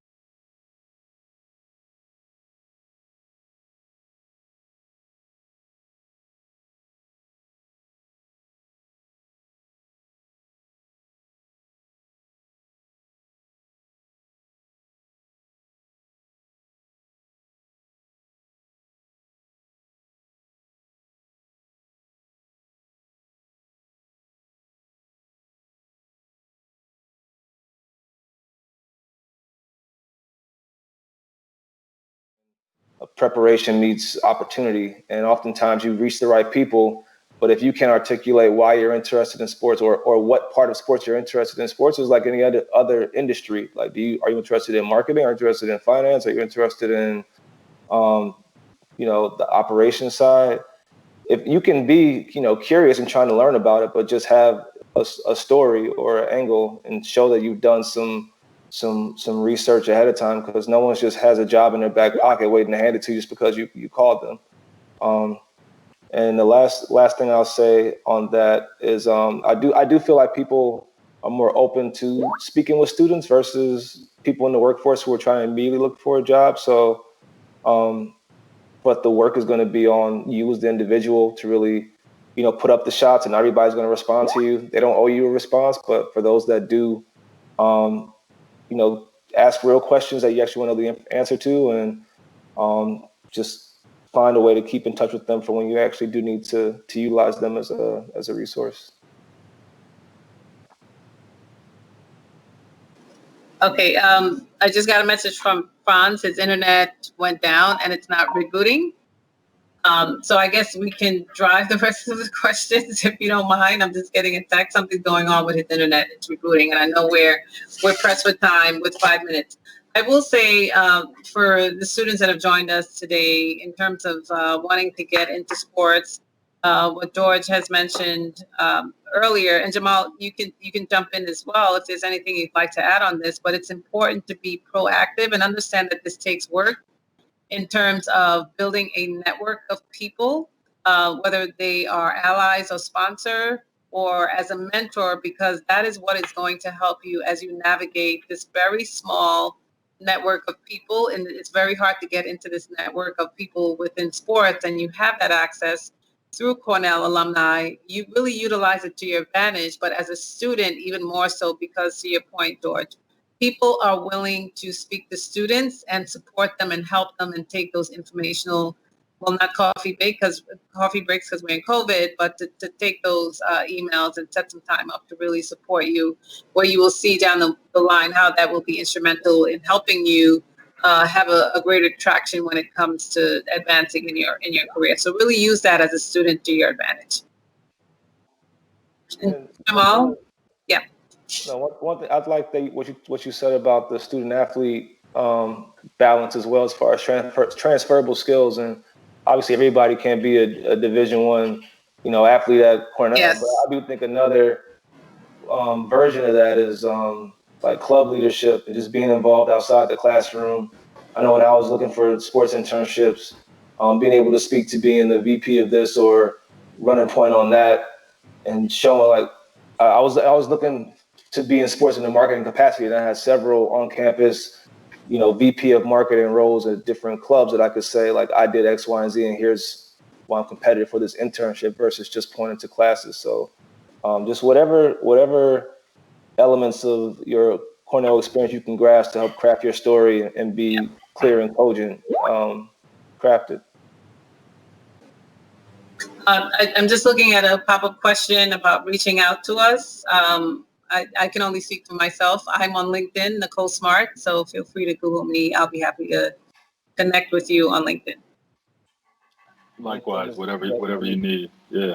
[SPEAKER 2] preparation meets opportunity, and oftentimes you reach the right people. But if you can articulate why you're interested in sports, or what part of sports you're interested in, sports is like any other industry. Like, are you interested in marketing? Are you interested in finance? Are you interested in the operations side? If you can be curious and trying to learn about it, but just have a story or an angle and show that you've done some research ahead of time, because no one just has a job in their back pocket waiting to hand it to you just because you called them. And the last thing I'll say on that is I do feel like people are more open to speaking with students versus people in the workforce who are trying to immediately look for a job. So but the work is going to be on you as the individual to really put up the shots, and everybody's going to respond to you. They don't owe you a response, but for those that do ask real questions that you actually want to know the answer to, and just find a way to keep in touch with them for when you actually do need to utilize them as a resource.
[SPEAKER 3] Okay, I just got a message from Franz. His internet went down and it's not rebooting. So I guess we can drive the rest of the questions if you don't mind. I'm just getting a text. Something's going on with his internet. It's rebooting, and I know we're pressed for time with 5 minutes. I will say for the students that have joined us today, in terms of wanting to get into sports, what George has mentioned earlier, and Jamal, you can jump in as well if there's anything you'd like to add on this. But it's important to be proactive and understand that this takes work. in terms of building a network of people, whether they are allies or sponsor or as a mentor, because that is what is going to help you as you navigate this very small network of people. And it's very hard to get into this network of people within sports, and you have that access through Cornell alumni. You really utilize it to your advantage, but as a student, even more so, because to your point, George, people are willing to speak to students and support them and help them and take those informational, well, not coffee breaks because we're in COVID, but to take those emails and set some time up to really support you, where you will see down the line how that will be instrumental in helping you have a greater traction when it comes to advancing in your career. So really use that as a student to your advantage. And Jamal? Yeah.
[SPEAKER 2] No, one thing I'd like what you said about the student athlete balance as well, as far as transferable skills, and obviously everybody can't be a Division I, athlete at Cornell.
[SPEAKER 3] Yes.
[SPEAKER 2] But I do think another version of that is like club leadership and just being involved outside the classroom. I know when I was looking for sports internships, being able to speak to being the VP of this or running point on that, and showing like I was looking to be in sports in the marketing capacity, and I had several on campus, VP of marketing roles at different clubs that I could say like I did X, Y, and Z, and here's why I'm competitive for this internship versus just pointing to classes. So just whatever elements of your Cornell experience you can grasp to help craft your story and be clear and cogent, craft it.
[SPEAKER 3] I'm just looking at a pop-up question about reaching out to us. I can only speak for myself. I'm on LinkedIn, Nicole Smart, so feel free to Google me. I'll be happy to connect with you on LinkedIn.
[SPEAKER 4] Likewise, whatever you need. Yeah.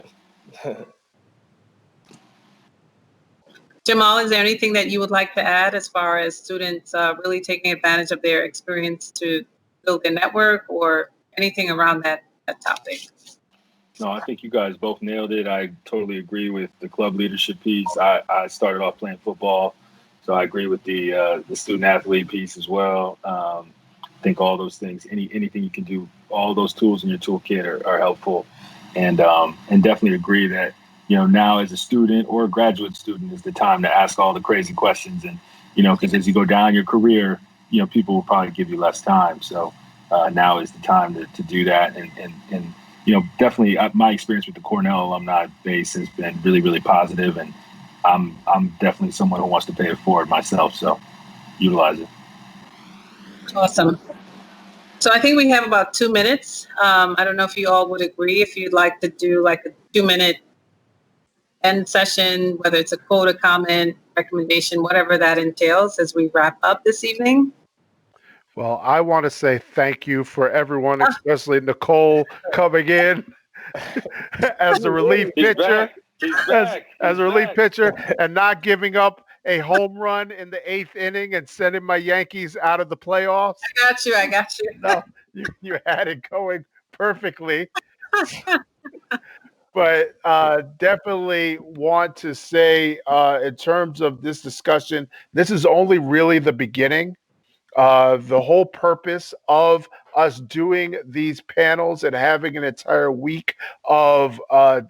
[SPEAKER 3] Jamal, is there anything that you would like to add as far as students really taking advantage of their experience to build their network or anything around that topic?
[SPEAKER 4] No, I think you guys both nailed it. I totally agree with the club leadership piece. I started off playing football, so I agree with the student athlete piece as well. I think all those things, anything you can do, all those tools in your toolkit are helpful, and definitely agree that now as a student or a graduate student is the time to ask all the crazy questions, and because as you go down your career, people will probably give you less time. So now is the time to do that, and definitely my experience with the Cornell alumni base has been really, really positive, and I'm definitely someone who wants to pay it forward myself. So utilize it.
[SPEAKER 3] Awesome. So I think we have about 2 minutes. I don't know if you all would agree if you'd like to do like a 2-minute end session, whether it's a quote, a comment, recommendation, whatever that entails as we wrap up this evening.
[SPEAKER 1] Well, I want to say thank you for everyone, especially Nicole coming in as the relief pitcher, as a relief pitcher, and not giving up a home run in the 8th inning and sending my Yankees out of the playoffs.
[SPEAKER 3] I got you.
[SPEAKER 1] No, you had it going perfectly. But definitely want to say in terms of this discussion, this is only really the beginning. The whole purpose of us doing these panels and having an entire week of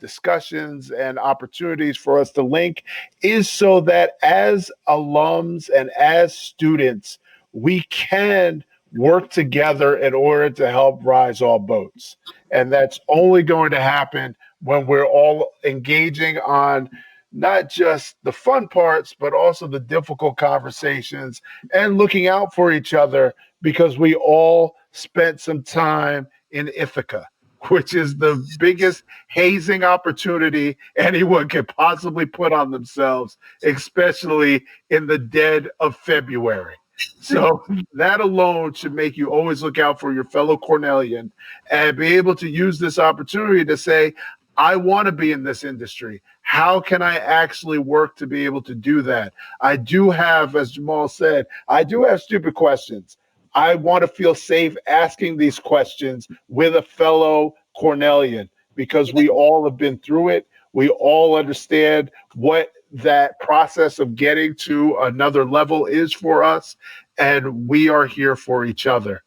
[SPEAKER 1] discussions and opportunities for us to link is so that as alums and as students, we can work together in order to help rise all boats. And that's only going to happen when we're all engaging on not just the fun parts, but also the difficult conversations and looking out for each other, because we all spent some time in Ithaca, which is the biggest hazing opportunity anyone could possibly put on themselves, especially in the dead of February. So that alone should make you always look out for your fellow Cornellian and be able to use this opportunity to say, I want to be in this industry. How can I actually work to be able to do that? I do have, as Jamal said, I do have stupid questions. I want to feel safe asking these questions with a fellow Cornellian because we all have been through it. We all understand what that process of getting to another level is for us, and we are here for each other.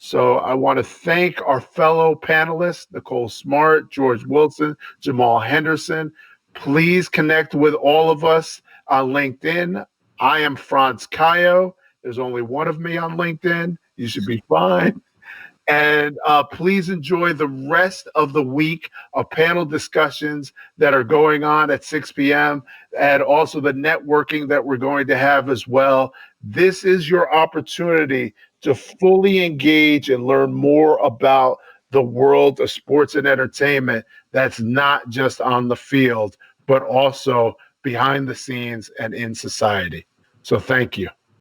[SPEAKER 1] So I want to thank our fellow panelists, Nicole Smart, George Wilson, Jamal Henderson. Please connect with all of us on LinkedIn. I am Franz Cayo. There's only one of me on LinkedIn. You should be fine. And please enjoy the rest of the week of panel discussions that are going on at 6 p.m. and also the networking that we're going to have as well. This is your opportunity to fully engage and learn more about the world of sports and entertainment that's not just on the field, but also behind the scenes and in society. So thank you.